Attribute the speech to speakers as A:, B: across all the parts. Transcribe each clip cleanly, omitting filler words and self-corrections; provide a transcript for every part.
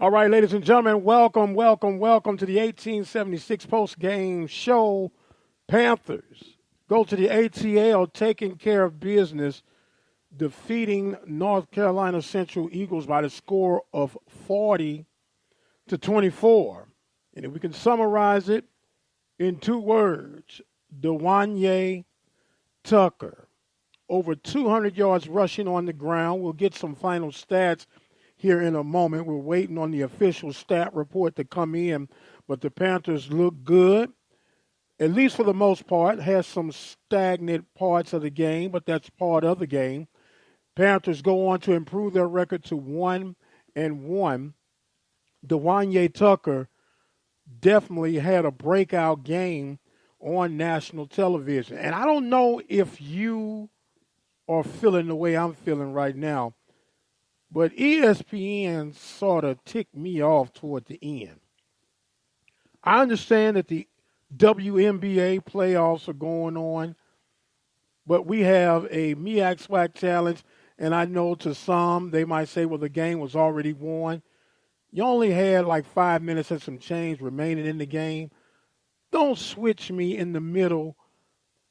A: All right, ladies and gentlemen, welcome to the 1876 post-game show. Panthers go to the ATL, taking care of business, defeating North Carolina Central Eagles by the score of 40-24. And if we can summarize it in two words, Dewanye Tucker, over 200 yards rushing on the ground. We'll get some final stats here in a moment. We're waiting on the official stat report to come in, but the Panthers look good, at least for the most part. Has some stagnant parts of the game, but that's part of the game. Panthers go on to improve their record to 1-1. Dewanye Tucker definitely had a breakout game on national television. And I don't know if you are feeling the way I'm feeling right now, but ESPN sort of ticked me off toward the end. I understand that the WNBA playoffs are going on, but we have a MEAC SWAC challenge, and I know to some they might say, well, the game was already won. You only had like 5 minutes and some change remaining in the game. Don't switch me in the middle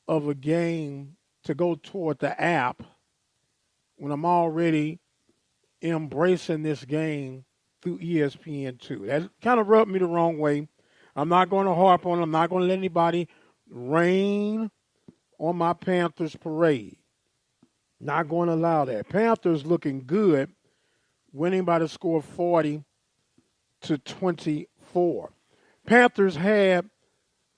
A: of a game to go toward the app when I'm already embracing this game through ESPN2. That kind of rubbed me the wrong way. I'm not going to harp on it. I'm not going to let anybody rain on my Panthers parade. Not going to allow that. Panthers looking good, winning by the score of 40-24. Panthers had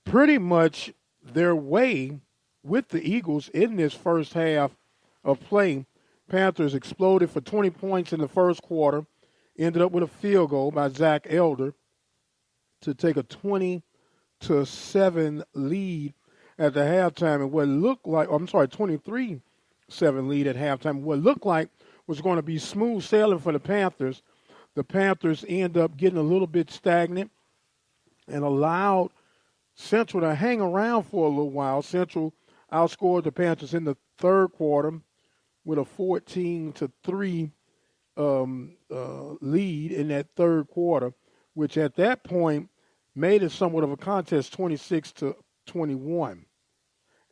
A: pretty much their way with the Eagles in this first half of play. Panthers exploded for 20 points in the first quarter, ended up with a field goal by Zach Elder to take a 20-7 lead at the halftime. And what looked like, 23-7 lead at halftime. What looked like was going to be smooth sailing for the Panthers. The Panthers end up getting a little bit stagnant and allowed Central to hang around for a little while. Central outscored the Panthers in the third quarter with a 14-3 lead in that third quarter, which at that point made it somewhat of a contest, 26-21.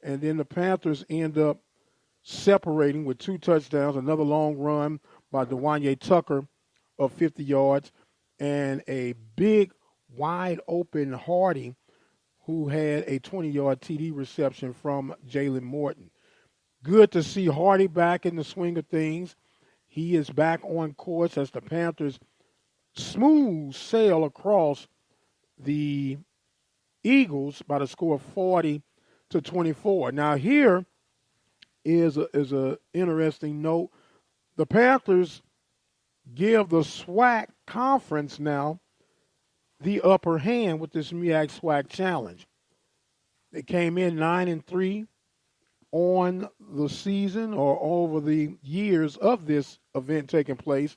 A: And then the Panthers end up separating with 2 touchdowns, another long run by Dewanye Tucker of 50 yards, and a big, wide-open Hardy who had a 20-yard TD reception from Jalen Morton. Good to see Hardy back in the swing of things. He is back on course as the Panthers smooth sail across the Eagles by the score of 40-24. Now here is a interesting note. The Panthers give the SWAC conference now the upper hand with this MEAC SWAC challenge. They came in 9-3 on the season or over the years of this event taking place,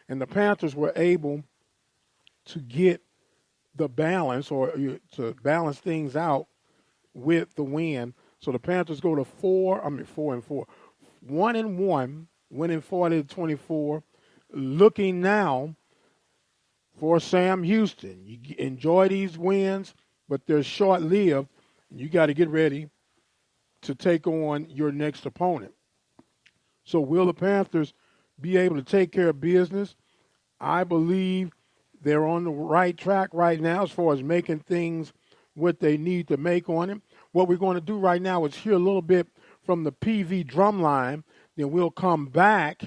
A: and the Panthers were able to get the balance or to balance things out with the win. So the Panthers go to 4-4, 1-1, winning 40-24. Looking now for Sam Houston. You enjoy these wins, but they're short-lived. You got to get ready to take on your next opponent. So will the Panthers be able to take care of business? I believe they're on the right track right now as far as making things what they need to make on it. What we're going to do right now is hear a little bit from the PV drum line. Then we'll come back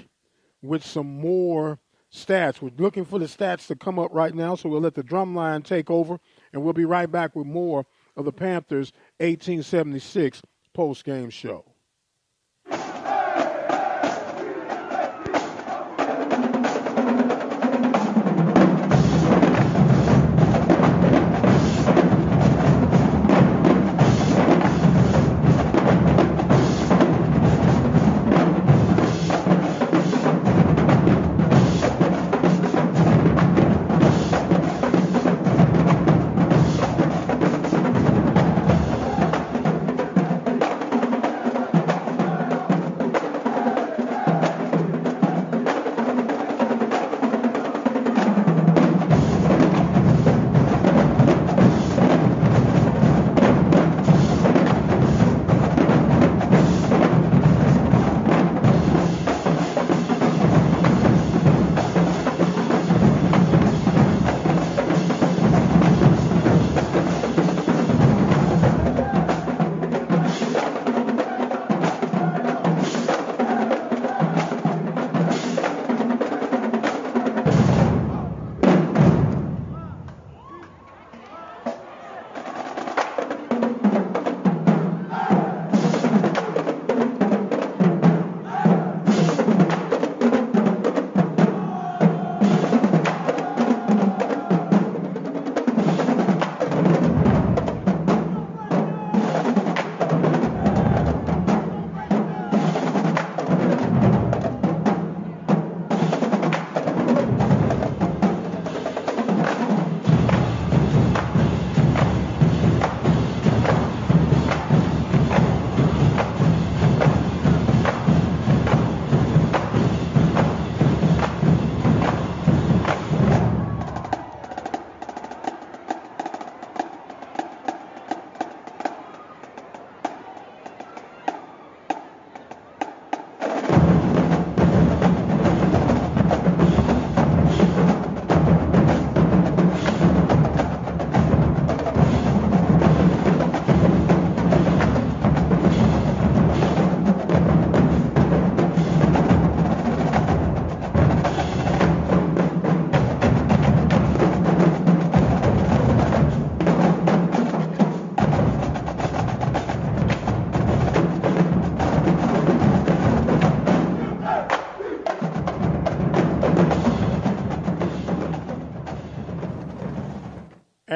A: with some more stats. We're looking for the stats to come up right now, so we'll let the drum line take over, and we'll be right back with more of the Panthers 1876 post-game show.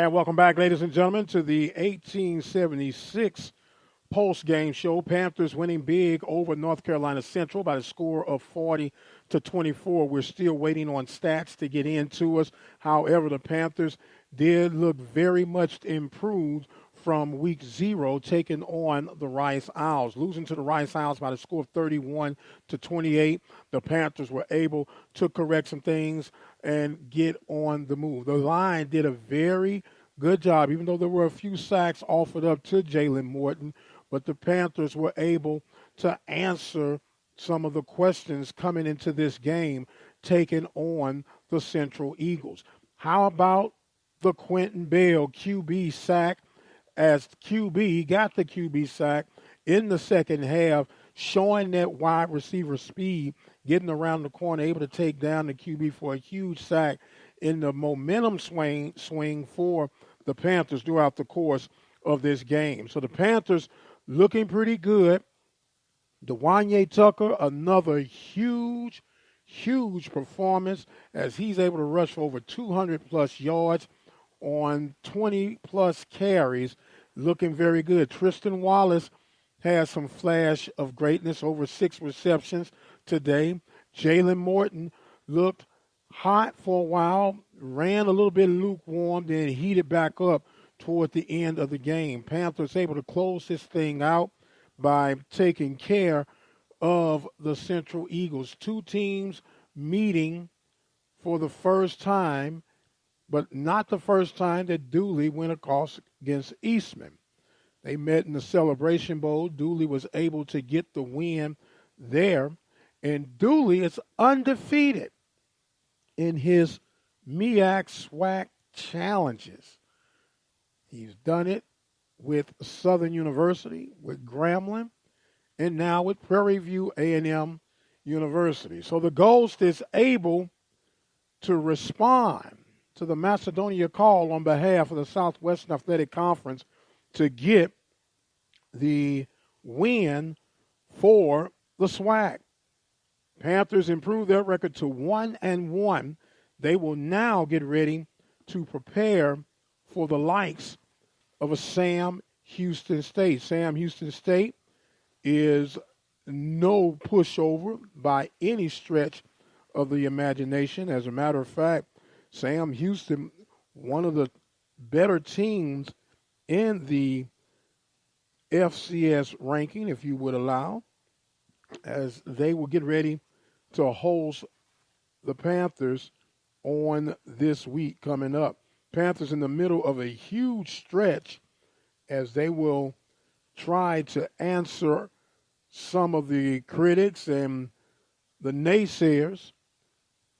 A: And welcome back, ladies and gentlemen, to the 1876 post-game show. Panthers winning big over North Carolina Central by the score of 40-24. We're still waiting on stats to get into us. However, the Panthers did look very much improved from week 0, taking on the Rice Owls. Losing to the Rice Owls by the score of 31-28, the Panthers were able to correct some things and get on the move. The line did a very good job, even though there were a few sacks offered up to Jalen Morton, but the Panthers were able to answer some of the questions coming into this game, taking on the Central Eagles. How about the Quentin Bell QB sack? As QB got the QB sack in the second half, showing that wide receiver speed, getting around the corner, able to take down the QB for a huge sack in the momentum swing for the Panthers throughout the course of this game. So the Panthers looking pretty good. Dewanye Tucker, another huge performance as he's able to rush for over 200-plus yards on 20-plus carries, looking very good. Tristan Wallace has some flash of greatness, over 6 receptions today. Jalen Morton looked hot for a while, ran a little bit lukewarm, then heated back up toward the end of the game. Panthers able to close this thing out by taking care of the Central Eagles. Two teams meeting for the first time, but not the first time that Dooley went across against Eastman. They met in the Celebration Bowl. Dooley was able to get the win there, and Dooley is undefeated in his MEAC SWAC challenges. He's done it with Southern University, with Grambling, and now with Prairie View A&M University. So the Ghost is able to respond to the Macedonia call on behalf of the Southwestern Athletic Conference to get the win for the SWAC. Panthers improve their record to 1-1. They will now get ready to prepare for the likes of a Sam Houston State. Sam Houston State is no pushover by any stretch of the imagination. As a matter of fact, Sam Houston, one of the better teams in the FCS ranking, if you would allow, as they will get ready to host the Panthers on this week coming up. Panthers in the middle of a huge stretch as they will try to answer some of the critics and the naysayers.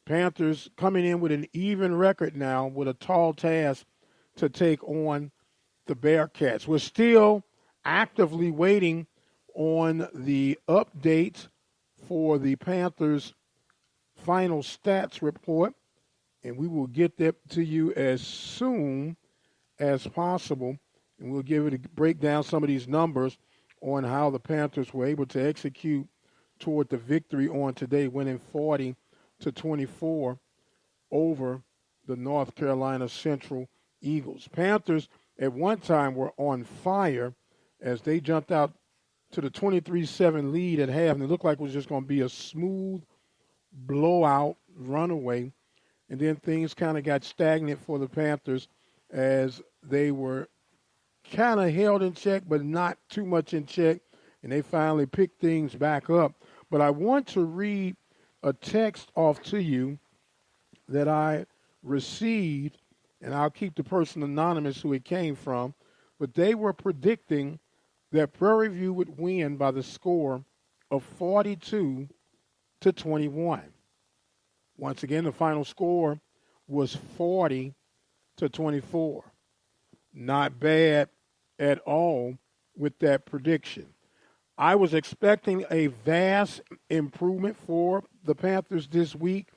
A: Panthers coming in with an even record now with a tall task to take on the Bearcats. We're still actively waiting on the update for the Panthers' final stats report, and we will get that to you as soon as possible, and we'll give it a break down some of these numbers on how the Panthers were able to execute toward the victory on today, winning 40-24 over the North Carolina Central Eagles. Panthers at one time were on fire as they jumped out to the 23-7 lead at half, and it looked like it was just going to be a smooth blowout runaway. And then things kind of got stagnant for the Panthers as they were kind of held in check, but not too much in check, and they finally picked things back up. But I want to read a text off to you that I received, and I'll keep the person anonymous who it came from, but they were predicting that Prairie View would win by the score of 42-21. Once again, the final score was 40-24. Not bad at all with that prediction. I was expecting a vast improvement for the Panthers this week,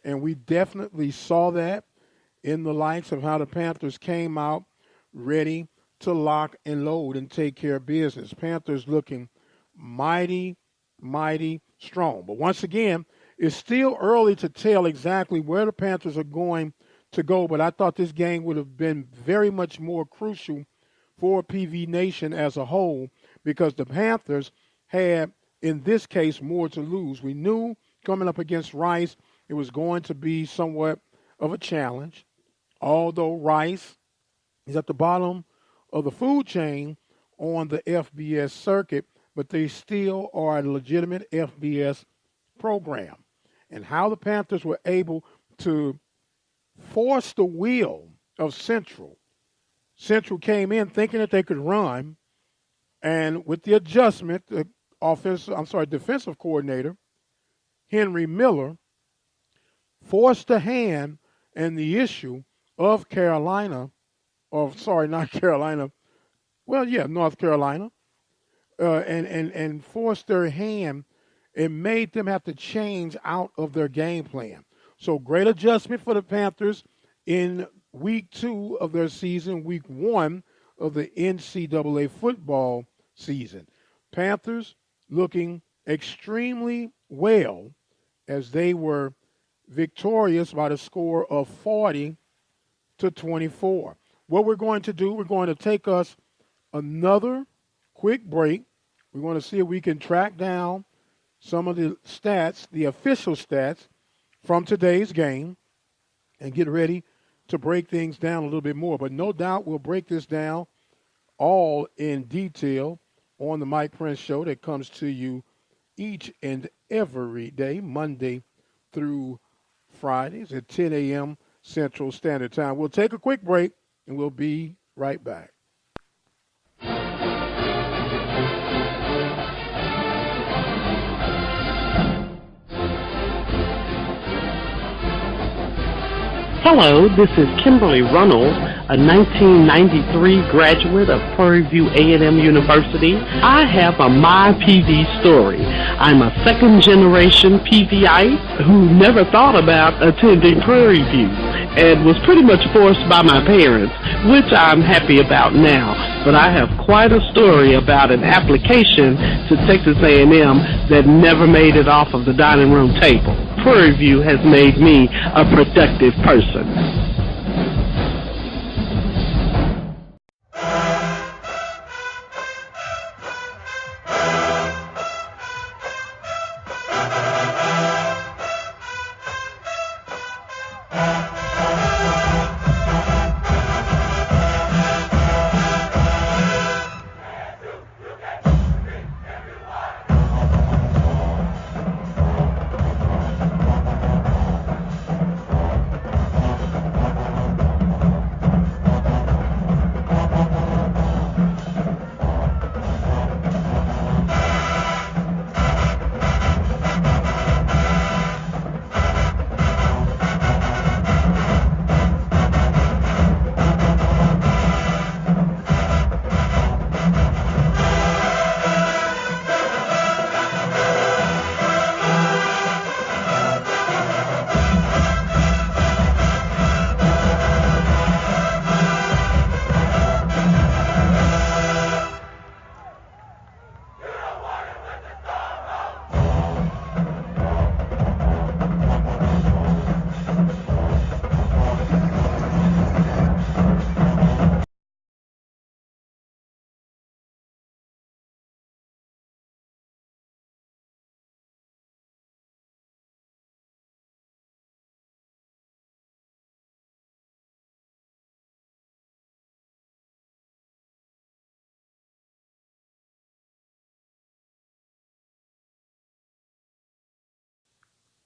A: and we definitely saw that in the likes of how the Panthers came out ready to lock and load and take care of business. Panthers looking mighty, mighty strong. But once again, it's still early to tell exactly where the Panthers are going to go, but I thought this game would have been very much more crucial for PV Nation as a whole because the Panthers had, in this case, more to lose. We knew coming up against Rice, it was going to be somewhat of a challenge, although Rice is at the bottom of the food chain on the FBS circuit, but they still are a legitimate FBS program. And how the Panthers were able to force the will of Central. Central came in thinking that they could run, and with the adjustment, the defensive coordinator, Henry Miller, forced the hand and the issue of North Carolina, and forced their hand and made them have to change out of their game plan. So great adjustment for the Panthers in week 2 of their season, week 1 of the NCAA football season. Panthers looking extremely well as they were victorious by the score of 40-24. What we're going to do, we're going to take us another quick break. We're going to see if we can track down some of the stats, the official stats from today's game, and get ready to break things down a little bit more. But no doubt we'll break this down all in detail on the Mike Prince Show that comes to you each and every day, Monday through Fridays at 10 a.m. Central Standard Time. We'll take a quick break, and we'll be right back.
B: Hello, this is Kimberly Runnels, a 1993 graduate of Prairie View A&M University. I have a My PV story. I'm a second-generation PVite who never thought about attending Prairie View and was pretty much forced by my parents, which I'm happy about now. But I have quite a story about an application to Texas A&M that never made it off of the dining room table. Prairie View has made me a productive person.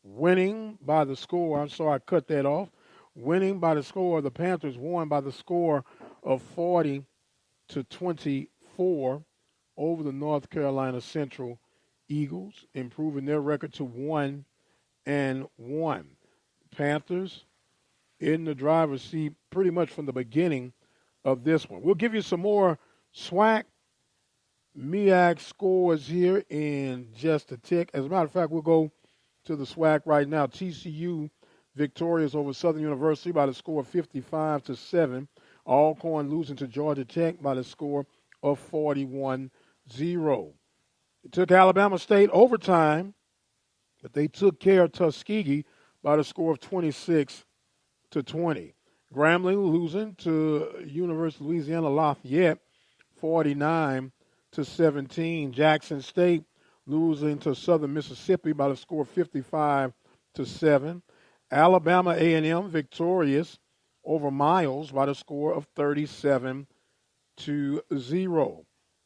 A: Winning by the score, I'm sorry I cut that off. Winning by the score, the Panthers won by the score of 40-24 over the North Carolina Central Eagles, improving their record to 1-1. Panthers in the driver's seat pretty much from the beginning of this one. We'll give you some more SWAC MEAC scores here in just a tick. As a matter of fact, we'll go to the SWAC right now. TCU victorious over Southern University by the score of 55-7. Alcorn losing to Georgia Tech by the score of 41-0. It took Alabama State overtime, but they took care of Tuskegee by the score of 26-17. to 20. Grambling losing to University of Louisiana Lafayette 49 to 17. Jackson State losing to Southern Mississippi by the score of 55 to 7. Alabama A&M victorious over Miles by the score of 37 to 0.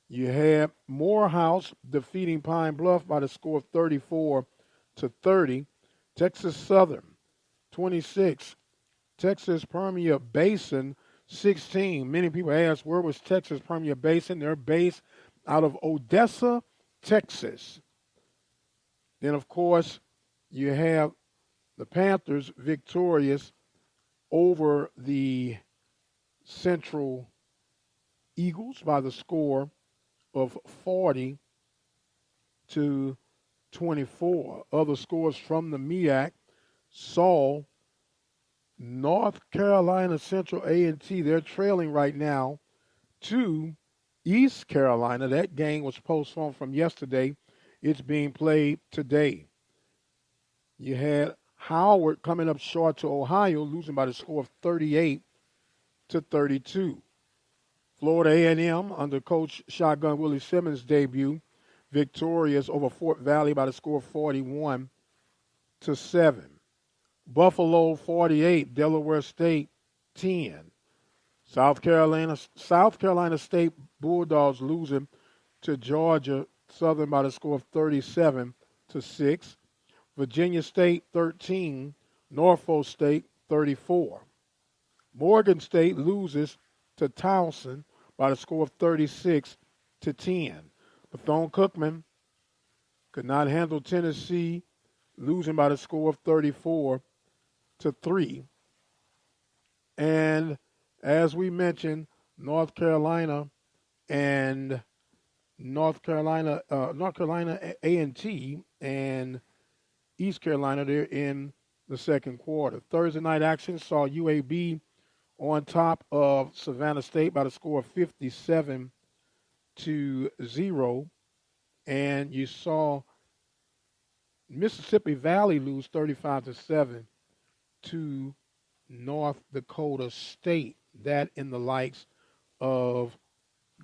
A: You had Morehouse defeating Pine Bluff by the score of 34 to 30. Texas Southern 26. Texas Permian Basin 16. Many people ask, where was Texas Permian Basin? They're based out of Odessa, Texas. Then, of course, you have the Panthers victorious over the Central Eagles by the score of 40 to 24. Other scores from the MEAC saw North Carolina Central A&T. They're trailing right now to East Carolina. That game was postponed from yesterday. It's being played today. You had Howard coming up short to Ohio, losing by the score of 38 to 32. Florida A&M, under Coach Shotgun Willie Simmons' debut, victorious over Fort Valley by the score of 41 to 7. Buffalo 48, Delaware State 10. South Carolina State Bulldogs losing to Georgia Southern by the score of 37 to 6. Virginia State 13, Norfolk State 34. Morgan State loses to Towson by the score of 36 to 10. Bethune-Cookman could not handle Tennessee, losing by the score of 34 to 3. And as we mentioned, North Carolina A&T and East Carolina, they're in the second quarter. Thursday night action saw UAB on top of Savannah State by the score of 57 to 0. And you saw Mississippi Valley lose 35 to 7 to North Dakota State. That in the likes of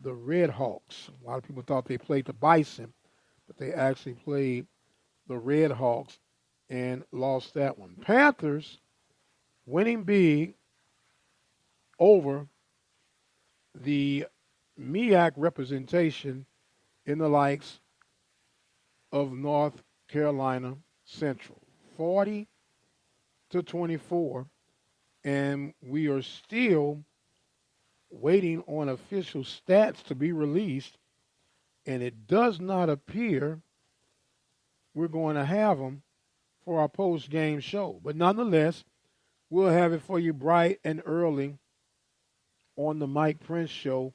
A: the Red Hawks. A lot of people thought they played the Bison, but they actually played the Red Hawks and lost that one. Panthers winning big over the MEAC representation in the likes of North Carolina Central, 40 to 24, and we are still waiting on official stats to be released, and it does not appear we're going to have them for our post-game show. But nonetheless, we'll have it for you bright and early on the Mike Prince Show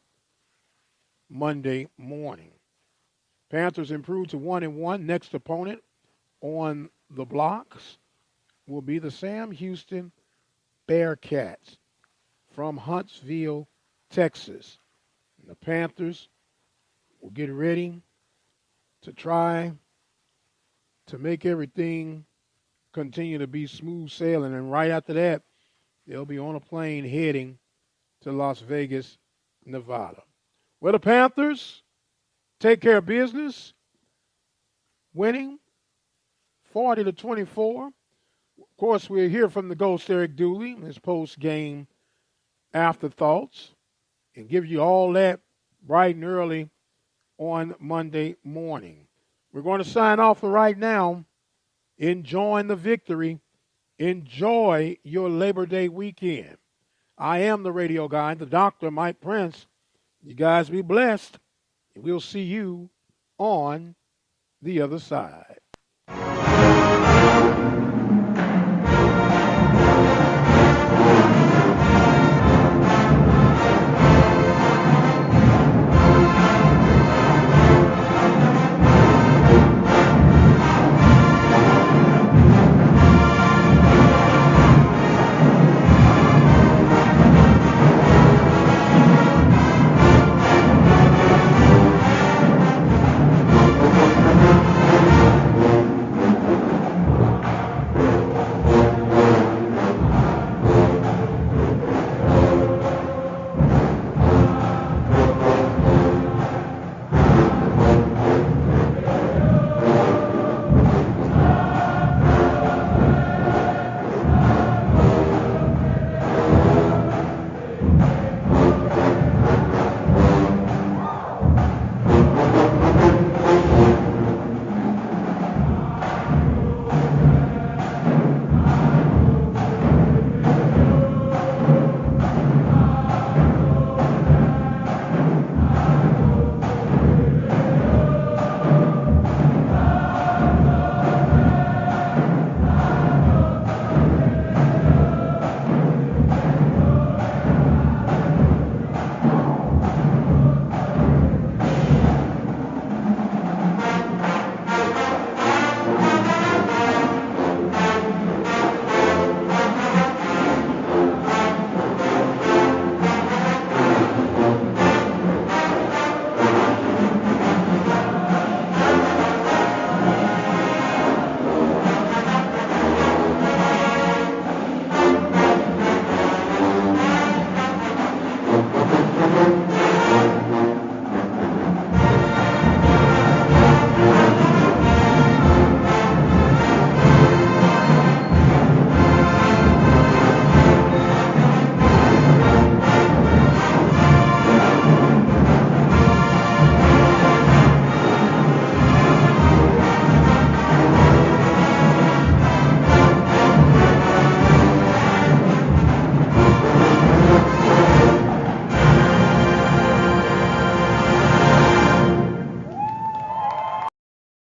A: Monday morning. Panthers improved to 1-1. Next opponent on the blocks will be the Sam Houston Bearcats from Huntsville, Texas. And the Panthers will get ready to try to make everything continue to be smooth sailing. And right after that, they'll be on a plane heading to Las Vegas, Nevada. Well, the Panthers take care of business, winning 40 to 24. Of course, we'll hear from the Ghost Eric Dooley, his post-game afterthoughts, and give you all that bright and early on Monday morning. We're going to sign off for right now. Enjoying the victory. Enjoy your Labor Day weekend. I am the radio guy, the Dr. Mike Prince. You guys be blessed. We'll see you on the other side.